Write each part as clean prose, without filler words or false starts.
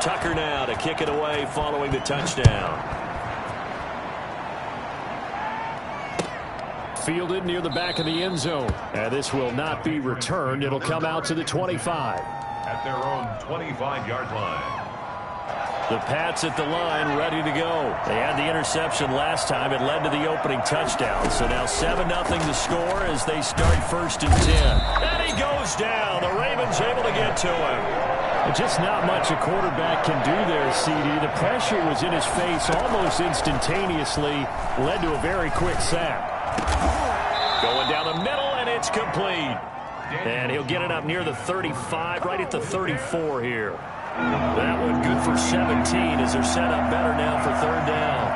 Tucker now to kick it away following the touchdown. Fielded near the back of the end zone. And this will not be returned. It'll come out to the 25. At their own 25-yard line. The Pats at the line ready to go. They had the interception last time. It led to the opening touchdown. So now 7-0 the score as they start 1st and 10. And he goes down. The Ravens able to get to him. Just not much a quarterback can do there, CD. The pressure was in his face almost instantaneously. Led to a very quick sack. Going down the middle, and it's complete. And he'll get it up near the 35, right at the 34 here. That one good for 17 as they're set up better now for 3rd down.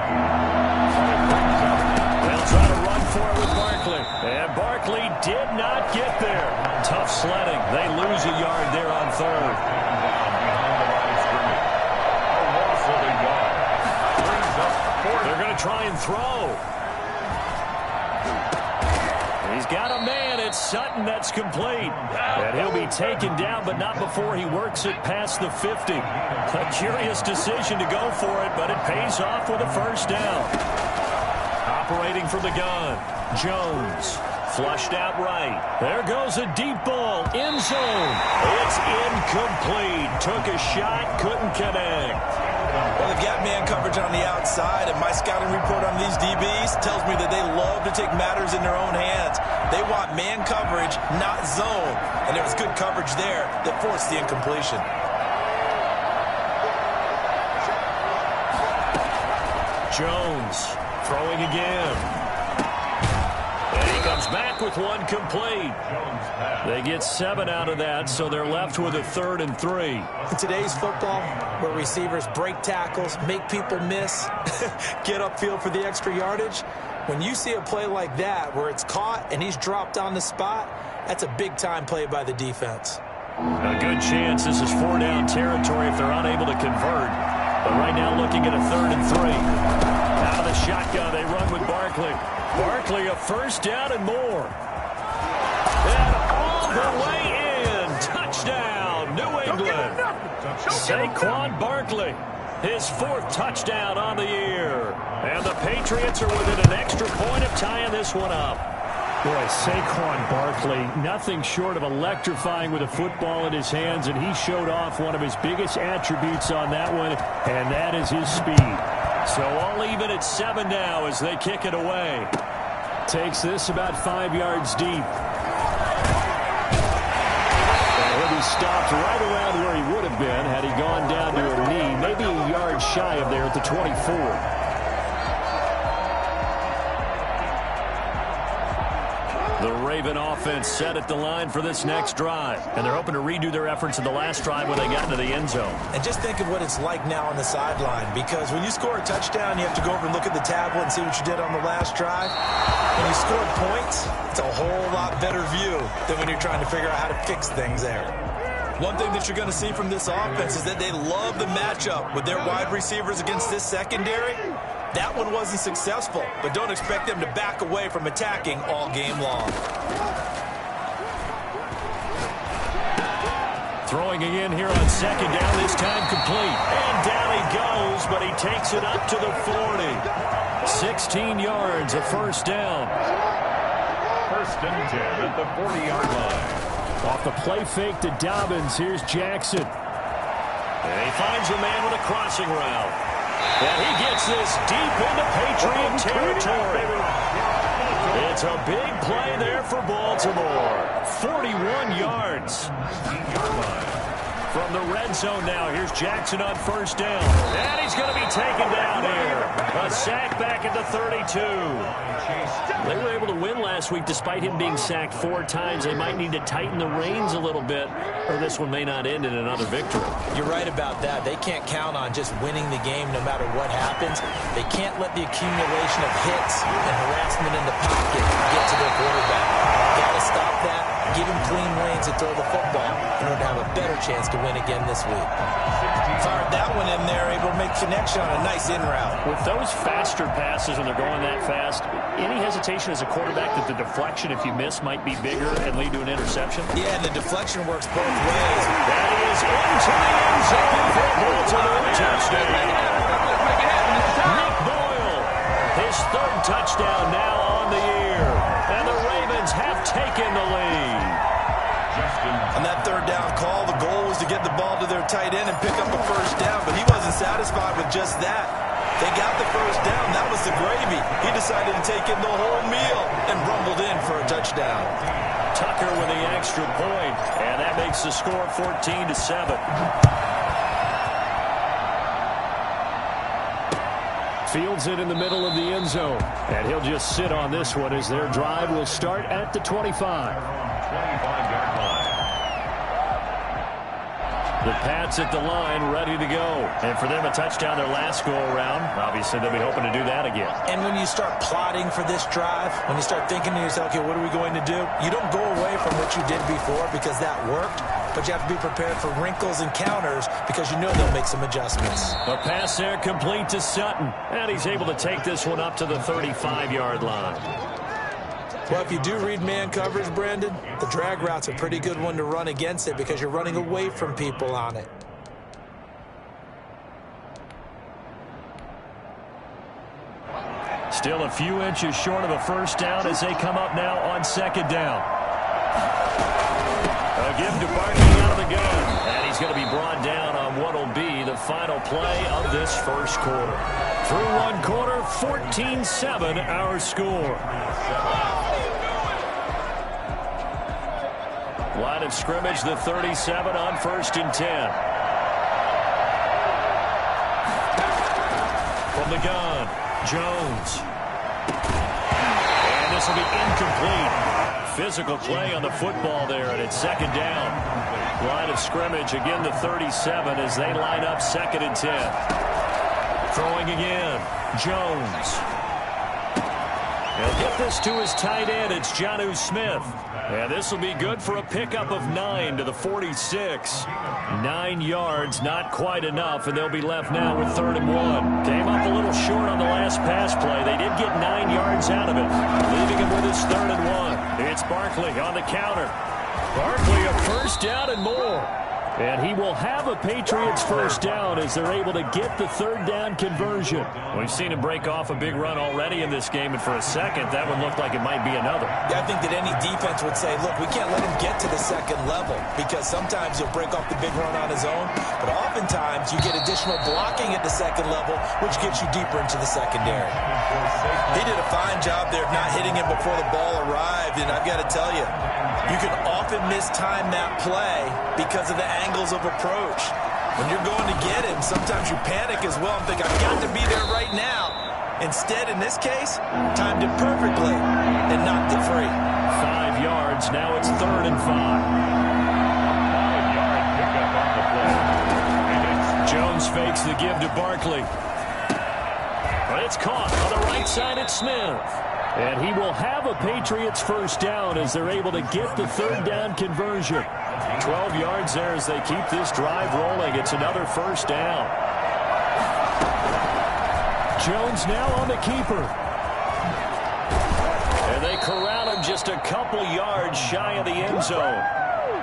They'll try to run for it with Barkley. And Barkley did not get there. Tough sledding. They lose a yard there on 3rd. They're going to try and throw. He's got a man. It's Sutton that's complete. And he'll be taken down, but not before he works it past the 50. A curious decision to go for it, but it pays off with a 1st down. Operating from the gun, Jones. Flushed out right. There goes a deep ball. End zone. It's incomplete. Took a shot, couldn't connect. Well, they've got man coverage on the outside, and my scouting report on these DBs tells me that they love to take matters in their own hands. They want man coverage, not zone. And there was good coverage there that forced the incompletion. Jones throwing again. And he comes back with one complete. They get 7 out of that, so they're left with a 3rd and 3. In today's football, where receivers break tackles, make people miss, get upfield for the extra yardage, when you see a play like that where it's caught and he's dropped on the spot, that's a big-time play by the defense. A good chance this is 4-down territory if they're unable to convert. But right now looking at a 3rd and 3. Out of the shotgun, they run with Barkley. Barkley, a 1st down and more. And all the way in. Touchdown, New England. Saquon Barkley, his 4th touchdown on the year. And the Patriots are within an extra point of tying this one up. Boy, Saquon Barkley, nothing short of electrifying with a football in his hands, and he showed off one of his biggest attributes on that one, and that is his speed. So all even at 7 now as they kick it away. Takes this about 5 yards deep. And he'll be stopped right around where he would have been had he gone down to a knee, maybe a yard shy of there at the 24. The Raven offense set at the line for this next drive. And they're hoping to redo their efforts in the last drive when they got into the end zone. And just think of what it's like now on the sideline, because when you score a touchdown, you have to go over and look at the tablet and see what you did on the last drive. When you score points, it's a whole lot better view than when you're trying to figure out how to fix things there. One thing that you're going to see from this offense is that they love the matchup with their wide receivers against this secondary. That one wasn't successful, but don't expect them to back away from attacking all game long. Throwing again here on 2nd down, this time complete. And down he goes, but he takes it up to the 40. 16 yards, a 1st down. 1st and 10 at the 40-yard line. Off the play fake to Dobbins, here's Jackson. And he finds a man with a crossing route. And he gets this deep into Patriot territory. It's a big play there for Baltimore. 41 yards. From the red zone now, here's Jackson on 1st down. And he's going to be taken down here. A sack back at the 32. They were able to win last week despite him being sacked 4 times. They might need to tighten the reins a little bit, or this one may not end in another victory. You're right about that. They can't count on just winning the game no matter what happens. They can't let the accumulation of hits and harassment in the pocket get to their quarterback. Got to stop that, Give him clean lanes to throw the football in order to have a better chance to win again this week. Fired that one in there, able to make connection on a nice in route. With those faster passes when they're going that fast, any hesitation as a quarterback that the deflection, if you miss, might be bigger and lead to an interception? Yeah, and the deflection works both ways. That is into the end zone for a Baltimore touchdown. Nick Boyle, his third touchdown now on the year. And the Ravens have taken the lead. On that third down call, the goal was to get the ball to their tight end and pick up a first down, but he wasn't satisfied with just that. They got the first down. That was the gravy. He decided to take in the whole meal and rumbled in for a touchdown. Tucker with the extra point, and that makes the score 14-7. Fields it in the middle of the end zone. And he'll just sit on this one as their drive will start at the 25. 25-yard line. The Pats at the line, ready to go. And for them, a touchdown their last go-around. Obviously, they'll be hoping to do that again. And when you start plotting for this drive, when you start thinking to yourself, okay, what are we going to do? You don't go away from what you did before because that worked. But you have to be prepared for wrinkles and counters because you know they'll make some adjustments. A pass there complete to Sutton. And he's able to take this one up to the 35-yard line. Well, if you do read man coverage, Brandon, the drag route's a pretty good one to run against it because you're running away from people on it. Still a few inches short of a first down as they come up now on second down. A give to Barkley out of the gun. And he's going to be brought down on what will be the final play of this first quarter. Through one quarter, 14-7 our score. Line of scrimmage, the 37 on 1st and 10. From the gun, Jones. And this will be incomplete. Physical play on the football there, and it's second down. Line of scrimmage, again the 37 as they line up 2nd and 10. Throwing again, Jones. He'll get this to his tight end. It's Jonnu Smith. And this will be good for a pickup of 9 to the 46. 9 yards, not quite enough, and they'll be left now with 3rd and 1. Came up a little short on the last pass play. They did get 9 yards out of it, leaving him with his 3rd and 1. It's Barkley on the counter. Barkley a first down and more. And he will have a Patriots first down as they're able to get the 3rd down conversion. We've seen him break off a big run already in this game, and for a second, that one looked like it might be another. Yeah, I think that any defense would say, look, we can't let him get to the second level because sometimes he'll break off the big run on his own, but oftentimes you get additional blocking at the second level, which gets you deeper into the secondary. He did a fine job there of not hitting him before the ball arrived, and I've got to tell you, you can often mistime that play because of the angles of approach. When you're going to get him, sometimes you panic as well and think, I've got to be there right now. Instead, in this case, timed it perfectly and knocked it free. 5 yards, now it's 3rd and 5. 5-yard pickup on the play. Jones fakes the give to Barkley. But it's caught on the right side at Smith. And he will have a Patriots first down as they're able to get the 3rd down conversion. 12 yards there as they keep this drive rolling. It's another first down. Jones now on the keeper. And they corral him just a couple yards shy of the end zone.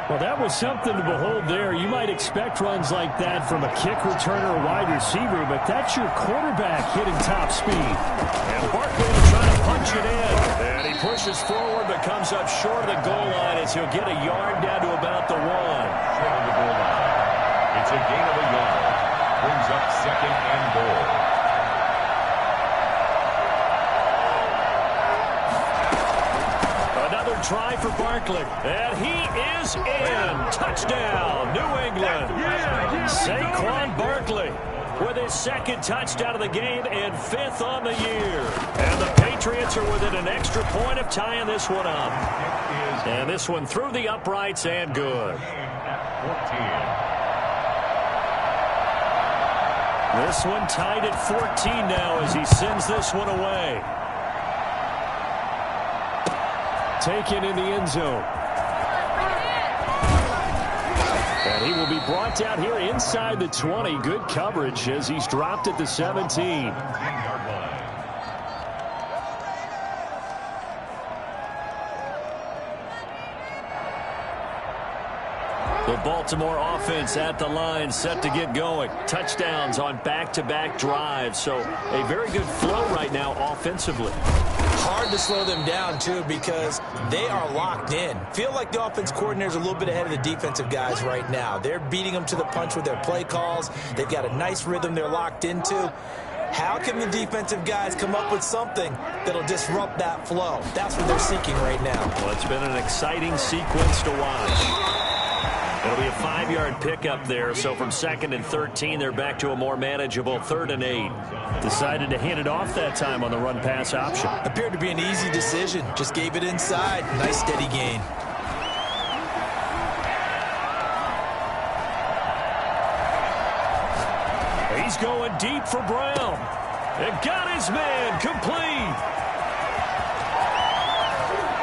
Well, that was something to behold there. You might expect runs like that from a kick returner or wide receiver, but that's your quarterback hitting top speed. And Barkley trying to punch it in. And he pushes forward but comes up short of the goal line as he'll get a yard down to about the 1. Short of the goal line. It's a gain of a yard. Brings up 2nd and goal. Try for Barkley, and he is in. Touchdown, New England. Saquon Barkley with his 2nd touchdown of the game and 5th on the year. And the Patriots are within an extra point of tying this one up. And this one through the uprights and good. 14. This one tied at 14 now as he sends this one away. Taken in the end zone. And he will be brought down here inside the 20. Good coverage as he's dropped at the 17. The Baltimore offense at the line, set to get going. Touchdowns on back-to-back drives. So a very good flow right now offensively. Hard to slow them down, too, because they are locked in. Feel like the offense coordinator's a little bit ahead of the defensive guys right now. They're beating them to the punch with their play calls. They've got a nice rhythm they're locked into. How can the defensive guys come up with something that'll disrupt that flow? That's what they're seeking right now. Well, it's been an exciting sequence to watch. It'll be a 5-yard pickup there, so from 2nd and 13, they're back to a more manageable 3rd and 8. Decided to hand it off that time on the run-pass option. Appeared to be an easy decision. Just gave it inside. Nice steady gain. He's going deep for Brown. And got his man complete.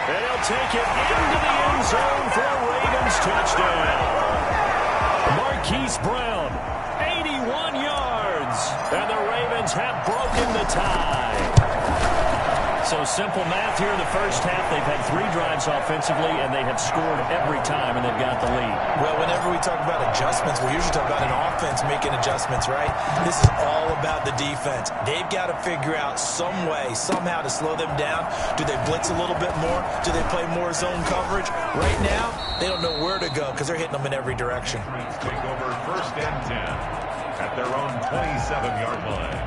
And he'll take it into the end zone for a Ravens touchdown. Marquise Brown, 81 yards. And the Ravens have broken the tie. So simple math here in the first half. They've had 3 drives offensively, and they have scored every time, and they've got the lead. Well, whenever we talk about adjustments, we usually talk about an offense making adjustments, right? This is all about the defense. They've got to figure out some way, somehow to slow them down. Do they blitz a little bit more? Do they play more zone coverage? Right now, they don't know where to go because they're hitting them in every direction. Take over 1st and 10 at their own 27-yard line.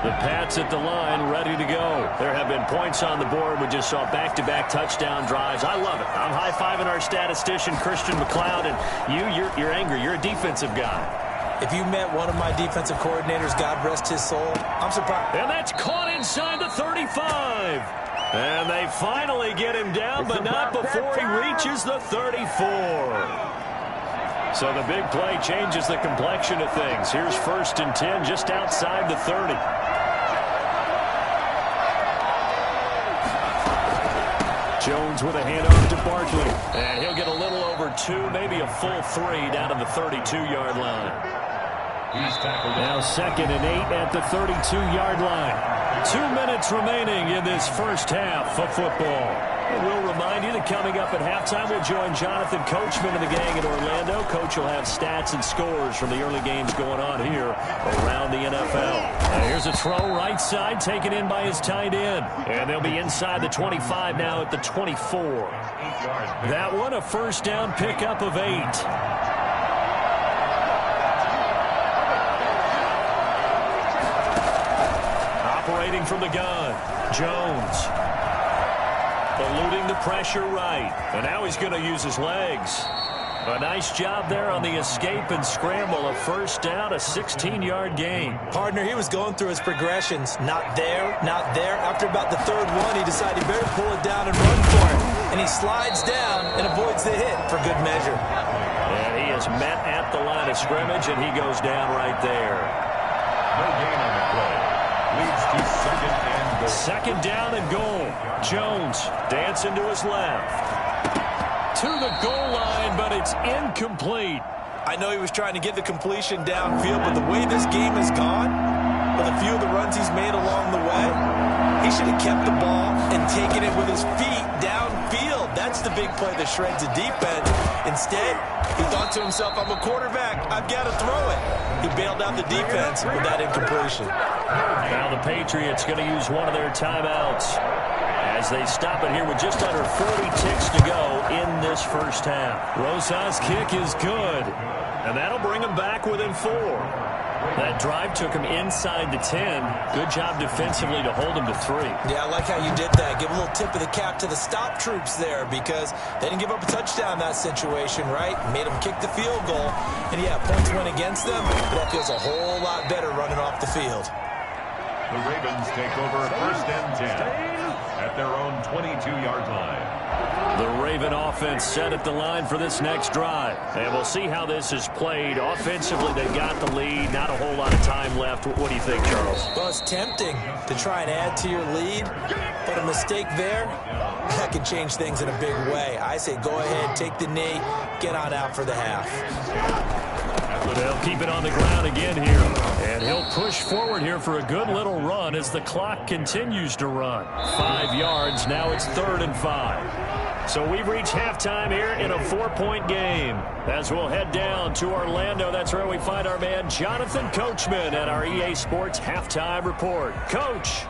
The Pats at the line, ready to go. There have been points on the board. We just saw back-to-back touchdown drives. I love it. I'm high-fiving our statistician, Christian McLeod, and you're angry. You're a defensive guy. If you met one of my defensive coordinators, God rest his soul, I'm surprised. And that's caught inside the 35. And they finally get him down, but not before he reaches the 34. So the big play changes the complexion of things. Here's 1st and 10 just outside the 30. Jones with a handoff to Barkley. And he'll get a little over 2, maybe a full 3 down to the 32-yard line. He's tackled. Now 2nd and 8 at the 32-yard line. 2 minutes remaining in this first half of football. And we'll remind you that coming up at halftime, we'll join Jonathan Coachman and the gang in Orlando. Coach will have stats and scores from the early games going on here around the NFL. And here's a throw right side, taken in by his tight end. And they'll be inside the 25 now at the 24. That one, a 1st down pickup of 8. Operating from the gun, Jones. Eluding the pressure right. And now he's going to use his legs. A nice job there on the escape and scramble. A 1st down, a 16-yard gain. Partner, he was going through his progressions. Not there, not there. After about the 3rd one, he decided he better pull it down and run for it. And he slides down and avoids the hit for good measure. And he is met at the line of scrimmage, and he goes down right there. No gain on the play. Leads to 2nd and goal. 2nd down and goal. Jones dancing to his left. To the goal line, but it's incomplete. I know he was trying to get the completion downfield, but the way this game has gone, with a few of the runs he's made along the way, he should have kept the ball and taken it with his feet downfield. That's the big play that shreds a defense. Instead, he thought to himself, I'm a quarterback. I've got to throw it. He bailed out the defense with that incompletion. Now the Patriots going to use one of their timeouts as they stop it here with just under 40 ticks to go in this first half. Rosas' kick is good, and that'll bring them back within 4. That drive took him inside the 10. Good job defensively to hold him to 3. Yeah, I like how you did that. Give a little tip of the cap to the stop troops there because they didn't give up a touchdown in that situation, right? Made them kick the field goal. And, yeah, points went against them, but that feels a whole lot better running off the field. The Ravens take over 1st and 10 at their own 22-yard line. The Raven offense set at the line for this next drive. And we'll see how this is played. Offensively, they got the lead. Not a whole lot of time left. What do you think, Charles? Well, it's tempting to try and add to your lead, but a mistake there, that can change things in a big way. I say go ahead, take the knee, get on out for the half. They'll keep it on the ground again here. And he'll push forward here for a good little run as the clock continues to run. 5 yards. Now it's 3rd and 5. So we've reached halftime here in a 4-point game. As we'll head down to Orlando, that's where we find our man Jonathan Coachman at our EA Sports Halftime Report. Coach.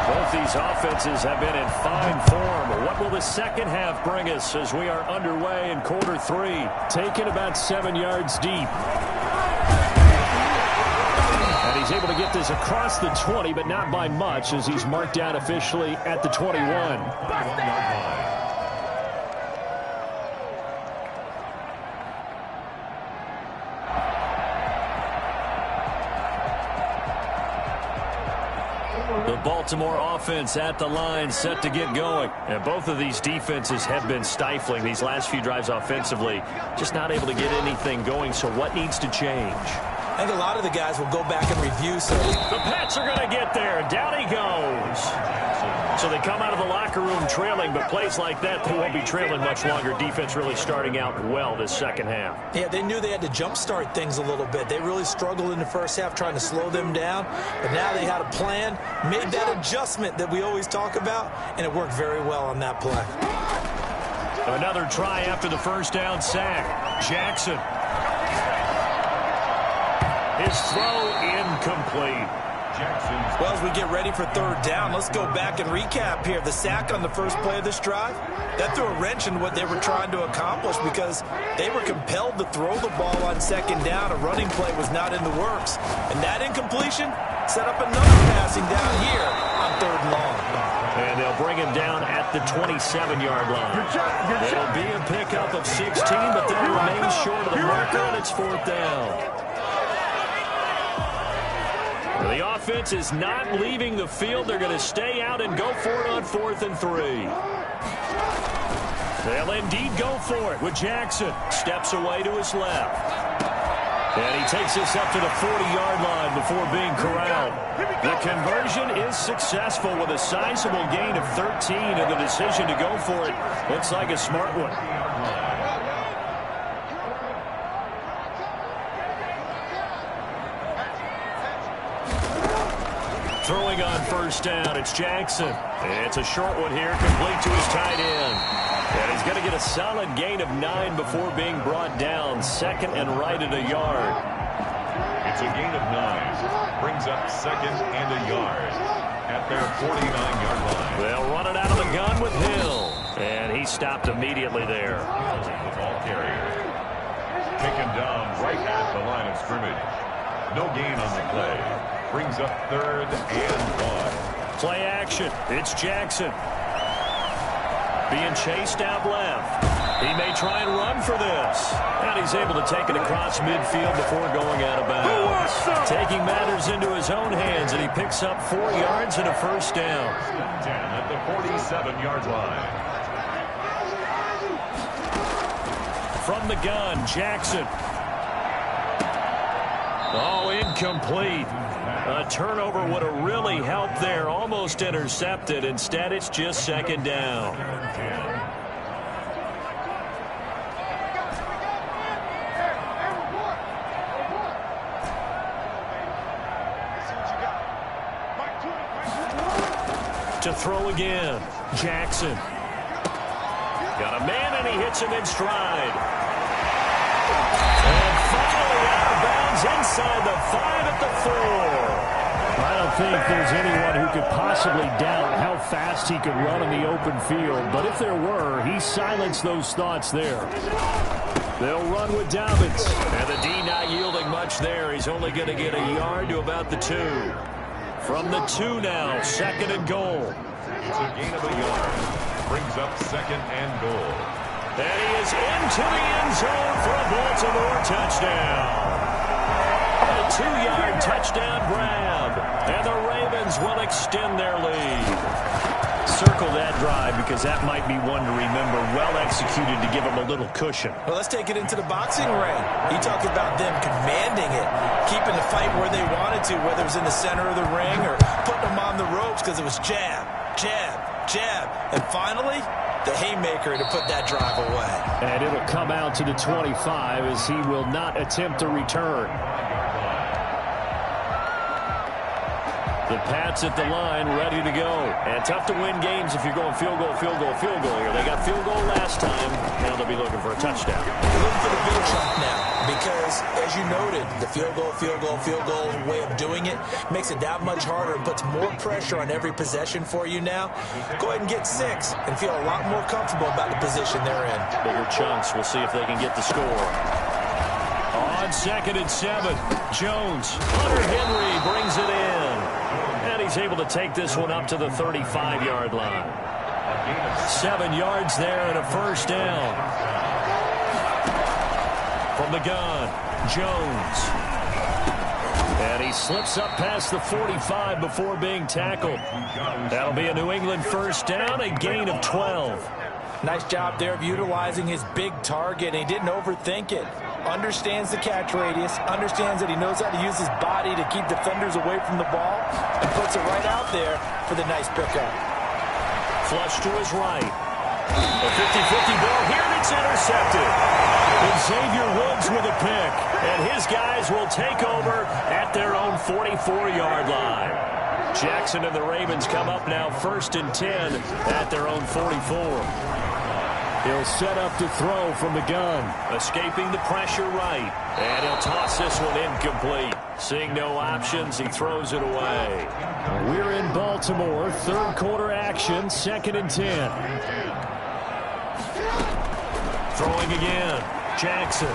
Both these offenses have been in fine form. What will the second half bring us as we are underway in quarter 3? Taken about 7 yards deep. And he's able to get this across the 20, but not by much as he's marked down officially at the 21. The Baltimore offense at the line set to get going. And both of these defenses have been stifling these last few drives offensively. Just not able to get anything going. So what needs to change? I think a lot of the guys will go back and review. So the Pats are going to get there. Down he goes. So they come out of the locker room trailing, but plays like that, they won't be trailing much longer. Defense really starting out well this second half. Yeah, they knew they had to jumpstart things a little bit. They really struggled in the first half trying to slow them down, but now they had a plan, made that adjustment that we always talk about, and it worked very well on that play. Another try after the first down sack. Jackson. His throw incomplete. Well, as we get ready for 3rd down, let's go back and recap here. The sack on the first play of this drive, that threw a wrench in what they were trying to accomplish because they were compelled to throw the ball on 2nd down. A running play was not in the works. And that incompletion set up another passing down here on 3rd and long. And they'll bring him down at the 27-yard line. It'll be a pickup of 16, but they'll remain short of the marker, and it's 4th down. The offense is not leaving the field. They're going to stay out and go for it on 4th and 3. They'll indeed go for it with Jackson. Steps away to his left. And he takes this up to the 40-yard line before being corralled. The conversion is successful with a sizable gain of 13, and the decision to go for it looks like a smart one. Throwing on 1st down, it's Jackson. It's a short one here, complete to his tight end. And he's going to get a solid gain of 9 before being brought down. 2nd and right at a yard. It's a gain of 9. Brings up 2nd and a yard at their 49-yard line. They'll run it out of the gun with Hill. And he stopped immediately there. The ball carrier. Taken down right at the line of scrimmage. No gain on the play. Brings up 3rd and 1. Play action. It's Jackson. Being chased out left. He may try and run for this. And he's able to take it across midfield before going out of bounds. Taking matters into his own hands, and he picks up 4 yards and a 1st down. 10 at the 47-yard line. From the gun, Jackson. Oh, incomplete. A turnover would have really helped there. Almost intercepted. Instead, it's just 2nd down. To throw again. Jackson. Got a man, and he hits him in stride. And finally out of bounds inside the 5 at the 4. I don't think there's anyone who could possibly doubt how fast he could run in the open field. But if there were, he silenced those thoughts there. They'll run with Dobbins. And the D not yielding much there. He's only going to get a yard to about the 2. From the 2 now, 2nd and goal. It's a gain of a yard. Brings up 2nd and goal. And he is into the end zone for a Baltimore touchdown. a 2-yard touchdown grab. And the Ravens will extend their lead. Circle that drive because that might be one to remember. Well executed to give them a little cushion. Well, let's take it into the boxing ring. You talk about them commanding it, keeping the fight where they wanted to, whether it was in the center of the ring or putting them on the ropes because it was jab, jab, jab. And finally, the haymaker to put that drive away. And it'll come out to the 25 as he will not attempt to return. The Pats at the line, ready to go. And tough to win games if you're going field goal, field goal, field goal here. They got field goal last time. Now they'll be looking for a touchdown. They're looking for the big chunk now because, as you noted, the field goal, field goal, field goal way of doing it makes it that much harder and puts more pressure on every possession for you now. Go ahead and get 6 and feel a lot more comfortable about the position they're in. Bigger chunks. We'll see if they can get the score. On 2nd and 7, Jones. Hunter Henry brings it in. And he's able to take this one up to the 35-yard line. 7 yards there and a first down. From the gun, Jones. And he slips up past the 45 before being tackled. That'll be a New England first down, a gain of 12. Nice job there of utilizing his big target. He didn't overthink it. Understands the catch radius, understands that he knows how to use his body to keep defenders away from the ball, and puts it right out there for the nice pickup. Flush to his right. A 50-50 ball here, and it's intercepted. And Xavier Woods with a pick, and his guys will take over at their own 44-yard line. Jackson and the Ravens come up now 1st and 10 at their own 44. He'll set up to throw from the gun. Escaping the pressure right. And he'll toss this one incomplete. Seeing no options, he throws it away. We're in Baltimore. 3rd quarter action. 2nd and 10. Throwing again. Jackson.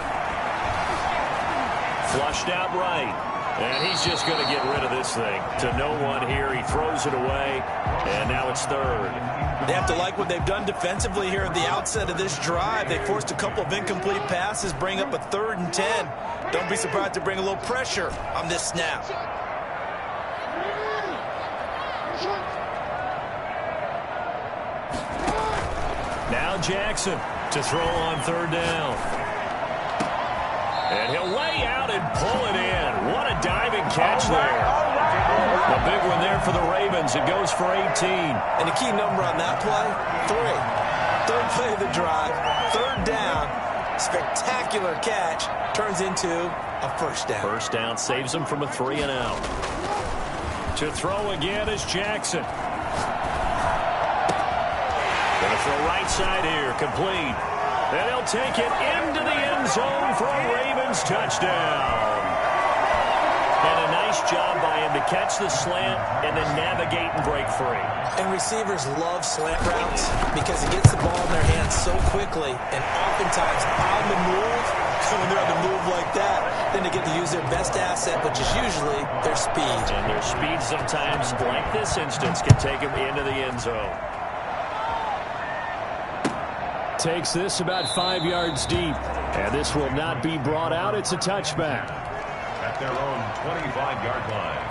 Flushed out right. And he's just going to get rid of this thing. To no one here. He throws it away. And now it's 3rd. They have to like what they've done defensively here at the outset of this drive. They forced a couple of incomplete passes, bring up a 3rd and 10. Don't be surprised to bring a little pressure on this snap. Now Jackson to throw on 3rd down. And he'll lay out and pull it in. What a diving catch there. A big one there for the Ravens. It goes for 18. And the key number on that play, 3. 3rd play of the drive, 3rd down, spectacular catch, turns into a first down. First down saves him from a 3 and out. To throw again is Jackson. Going to throw right side here, complete. And he'll take it into the end zone for a Ravens touchdown. And a nice job by him to catch the slant and then navigate and break free. And receivers love slant routes because it gets the ball in their hands so quickly and oftentimes on the move. When they're on the move like that, then they get to use their best asset, which is usually their speed. And their speed sometimes, like this instance, can take them into the end zone. Takes this about 5 yards deep. And this will not be brought out. It's a touchback. At their own 25-yard line.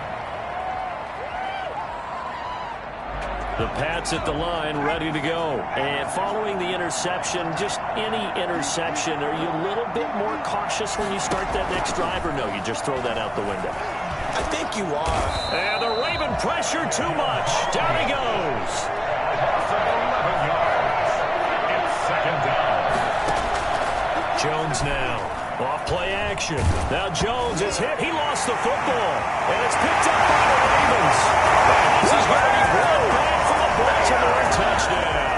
The Pats at the line, ready to go. And following the interception, just any interception, are you a little bit more cautious when you start that next drive, or no, you just throw that out the window? I think you are. And the Raven pressure too much. Down he goes. Loss of 11 yards. It's 2nd down. Jones now. Off play action. Now Jones is hit. He lost the football. And it's picked up by the Ravens. And this is going to be brought back for the Baltimore touchdown.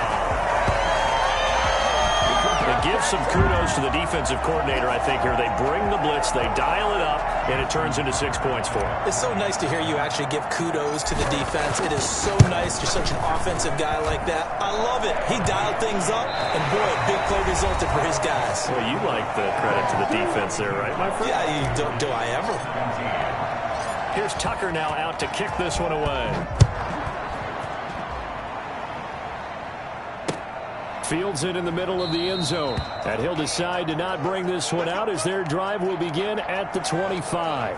And give some kudos to the defensive coordinator, I think, here. They bring the blitz, they dial it up, and it turns into 6 points for them. It's so nice to hear you actually give kudos to the defense. It is so nice. You're such an offensive guy like that. I love it. He dialed things up, and boy, a big play resulted for his guys. Well, you like the credit to the defense there, right, my friend? Yeah, do I ever? Here's Tucker now out to kick this one away. Fields it in the middle of the end zone. And he'll decide to not bring this one out as their drive will begin at the 25.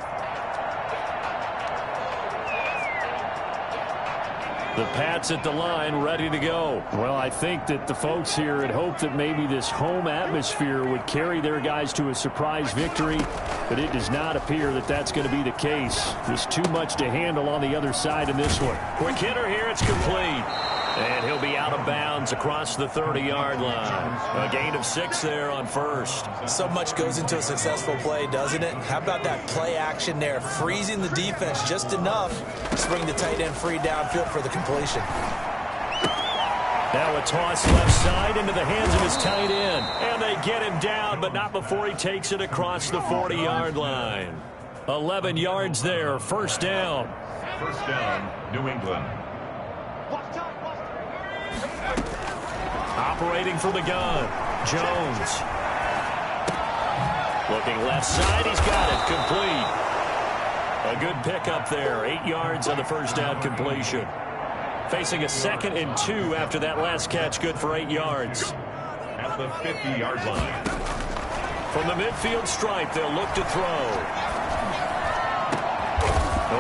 The Pats at the line, ready to go. Well, I think that the folks here had hoped that maybe this home atmosphere would carry their guys to a surprise victory, but it does not appear that that's going to be the case. There's too much to handle on the other side in this one. Quick hitter here, it's complete. And he'll be out of bounds across the 30-yard line. A gain of 6 there on first. So much goes into a successful play, doesn't it? How about that play action there? Freezing the defense just enough to bring the tight end free downfield for the completion. Now a toss left side into the hands of his tight end. And they get him down, but not before he takes it across the 40-yard line. 11 yards there, first down. First down, New England. Operating from the gun, Jones. Looking left side, he's got it, complete. A good pickup there, 8 yards on the first down completion. Facing a 2nd and 2 after that last catch, good for 8 yards. At the 50-yard line. From the midfield stripe, they'll look to throw.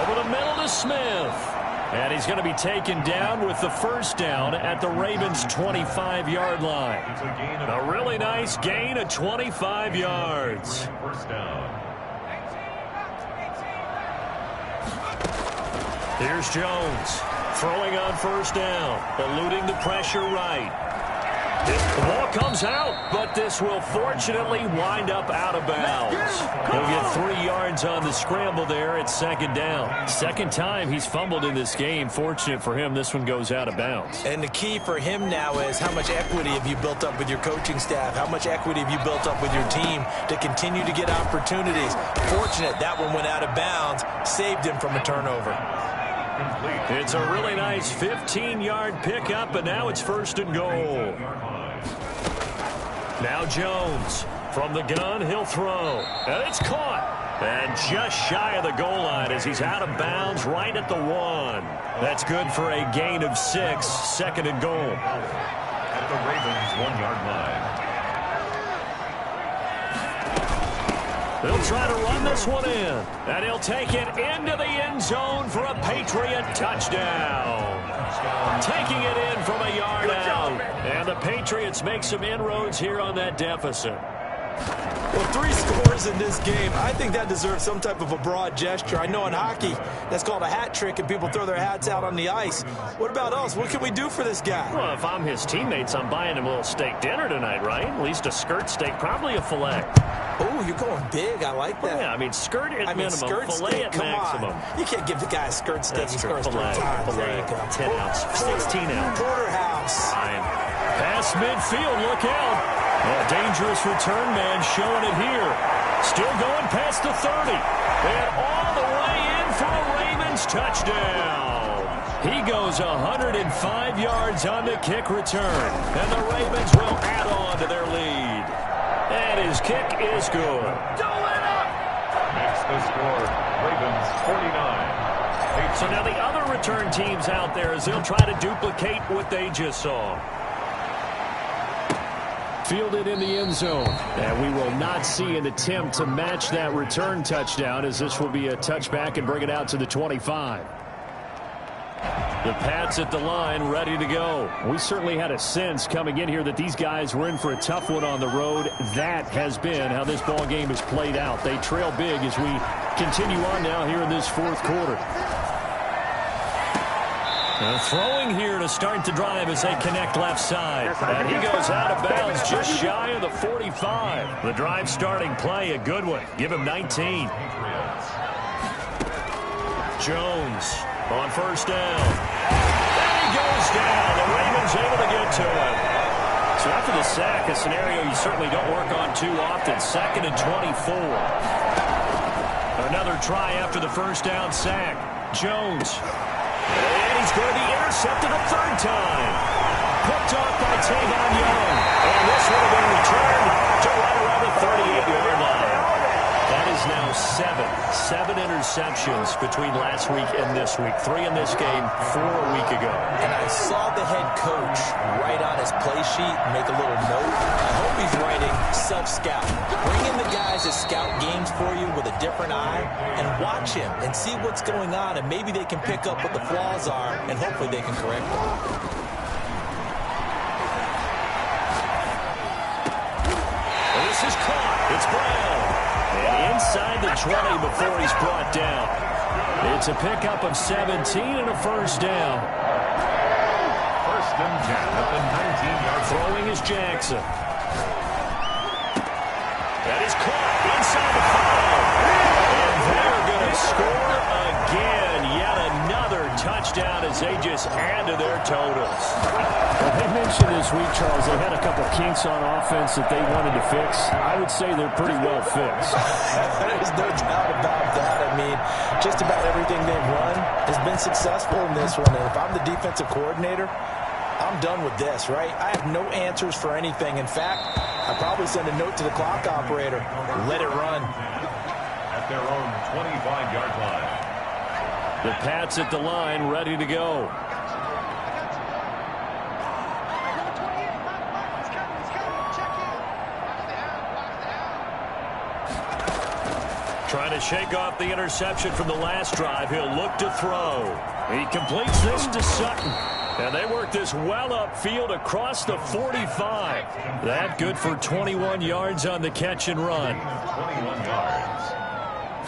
Over the middle to Smith. And he's going to be taken down with the first down at the Ravens' 25-yard line. A really nice gain of 25 yards. First down. Here's Jones throwing on first down, eluding the pressure right. The ball comes out, but this will fortunately wind up out of bounds. He'll get 3 yards on the scramble there at second down. Second time he's fumbled in this game. Fortunate for him, this one goes out of bounds. And the key for him now is how much equity have you built up with your coaching staff? How much equity have you built up with your team to continue to get opportunities? Fortunate that one went out of bounds, saved him from a turnover. It's a really nice 15-yard pickup, and now it's first and goal. Now Jones from the gun, he'll throw. And it's caught. And just shy of the goal line as he's out of bounds right at the 1. That's good for a gain of 6, second and goal. At the Ravens' 1-yard line. They'll try to run this one in. And he'll take it into the end zone for a Patriot touchdown. Taking it in from a yard out. And the Patriots make some inroads here on that deficit. Well, 3 scores in this game. I think that deserves some type of a broad gesture. I know in hockey, that's called a hat trick, and people throw their hats out on the ice. What about us? What can we do for this guy? Well, if I'm his teammates, I'm buying him a little steak dinner tonight, right? At least a skirt steak, probably a filet. Oh, you're going big. I like that. Well, yeah, I mean, skirt at minimum, skirt filet steak, at maximum. On. You can't give the guy a skirt steak. He scores 3 times. Filet, 10 ounce, 16 ounce. Porterhouse. Fine. Pass midfield, look out. A dangerous return man showing it here. Still going past the 30. And all the way in for a Ravens touchdown. He goes 105 yards on the kick return. And the Ravens will add on to their lead. And his kick is good. Makes the score, Ravens 49. So now the other return teams out there as they'll try to duplicate what they just saw. Fielded in the end zone. And we will not see an attempt to match that return touchdown, as this will be a touchback and bring it out to the 25. The Pats at the line, ready to go. We certainly had a sense coming in here that these guys were in for a tough one on the road. That has been how this ball game has played out. They trail big as we continue on now here in this fourth quarter. Now throwing here to start the drive as they connect left side. And he goes out of bounds just shy of the 45. The drive starting play, a good one. Give him 19. Jones on first down. And he goes down. The Ravens able to get to him. So after the sack, a scenario you certainly don't work on too often. 2nd and 24. Another try after the first down sack. Jones. And he's going to be intercepted a 3rd time. Picked off by Tavon Young. And this would have been returned to right around the 38-yard line. That is now 7 interceptions between last week and this week. 3 in this game, 4 a week ago. And I saw the head coach write on his play sheet, make a little note. I hope Kobe's writing, self-scout. Bring in the guys that scout games for you with a different eye and watch him and see what's going on, and maybe they can pick up what the flaws are, and hopefully they can correct them. This is caught. It's Brown. And inside the 20 before he's brought down. It's a pickup of 17 and a first down. First and 10 at the 19-yard. Throwing is Jackson. That is caught inside the 5. And they're going to score again. Yet another touchdown as they just add to their totals. Well, they mentioned this week, Charles, they had a couple kinks on offense that they wanted to fix. I would say they're pretty well fixed. There's no doubt about that. I mean, just about everything they've run has been successful in this one. And if I'm the defensive coordinator, I'm done with this, right? I have no answers for anything. In fact, I'd probably send a note to the clock operator. Let it run. At their own 25-yard line. The Pats at the line, ready to go. Trying to shake off the interception from the last drive. He'll look to throw. He completes this to Sutton. And they work this well upfield across the 45. That good for 21 yards on the catch and run. 21 yards.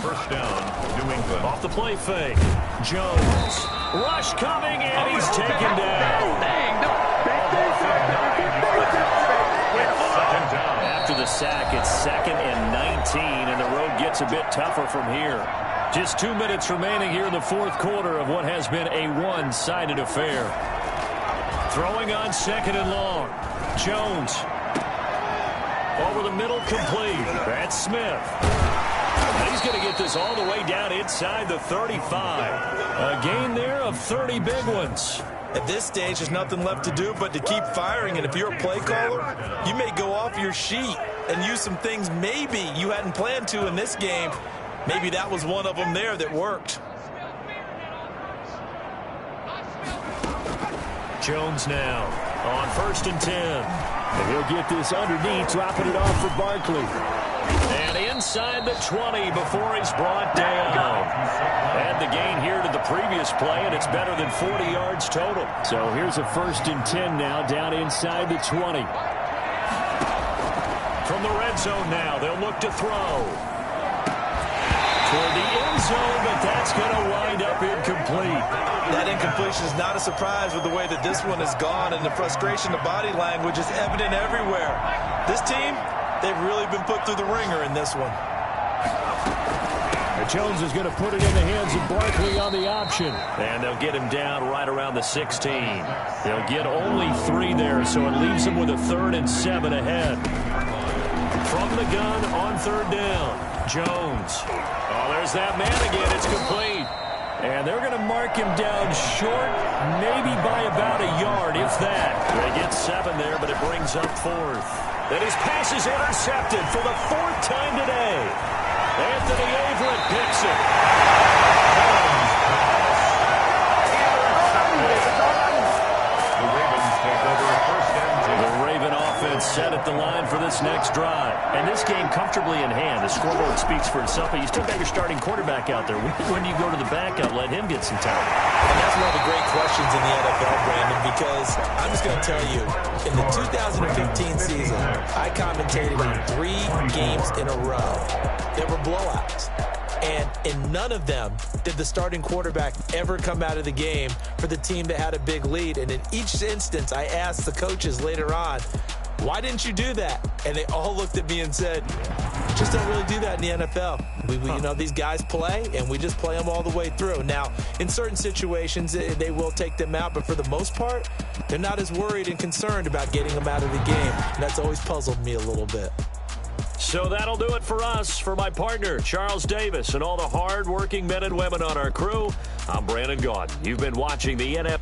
First down, New England. Off the play fake. Jones. Rush coming, and he's taken down. Second down. After the sack, it's 2nd and 19, and the road gets a bit tougher from here. Just 2 minutes remaining here in the fourth quarter of what has been a one-sided affair. Throwing on 2nd and long. Jones. Over the middle, complete. That's Smith. And he's going to get this all the way down inside the 35. A gain there of 30 big ones. At this stage, there's nothing left to do but to keep firing. And if you're a play caller, you may go off your sheet and use some things maybe you hadn't planned to in this game. Maybe that was one of them there that worked. Jones now on 1st and 10. And he'll get this underneath, dropping it off for Barkley. And inside the 20 before he's brought down. Add the gain here to the previous play, and it's better than 40 yards total. So here's a 1st and 10 now, down inside the 20. From the red zone now, they'll look to throw. Toward the end zone, but that's going to wind up incomplete. That incompletion is not a surprise with the way that this one has gone, and the frustration, the body language is evident everywhere. This team, they've really been put through the ringer in this one. And Jones is going to put it in the hands of Barkley on the option. And they'll get him down right around the 16. They'll get only 3 there, so it leaves them with a 3rd and 7 ahead. From the gun on 3rd down, Jones. Oh, there's that man again. It's complete. And they're going to mark him down short, maybe by about a yard, if that. They get 7 there, but it brings up 4th. Then his pass is intercepted for the 4th time today. Anthony Averett picks it. The Ravens take over 1st and 10. The Raven offense set at the line for this next drive. And this game comfortably in hand. The scoreboard speaks for itself, but you still got your starting quarterback out there. When do you go to the backup, let him get some time? And that's one of the great questions in the NFL, Brandon, because I'm just going to tell you, in the 2015 season, I commentated on 3 games in a row. There were blowouts. And in none of them did the starting quarterback ever come out of the game for the team that had a big lead. And in each instance, I asked the coaches later on, why didn't you do that? And they all looked at me and said, just don't really do that in the NFL. You know, these guys play, and we just play them all the way through. Now, in certain situations, they will take them out, but for the most part, they're not as worried and concerned about getting them out of the game. And that's always puzzled me a little bit. So that'll do it for us. For my partner, Charles Davis, and all the hard-working men and women on our crew, I'm Brandon Gaudin. You've been watching the NFL.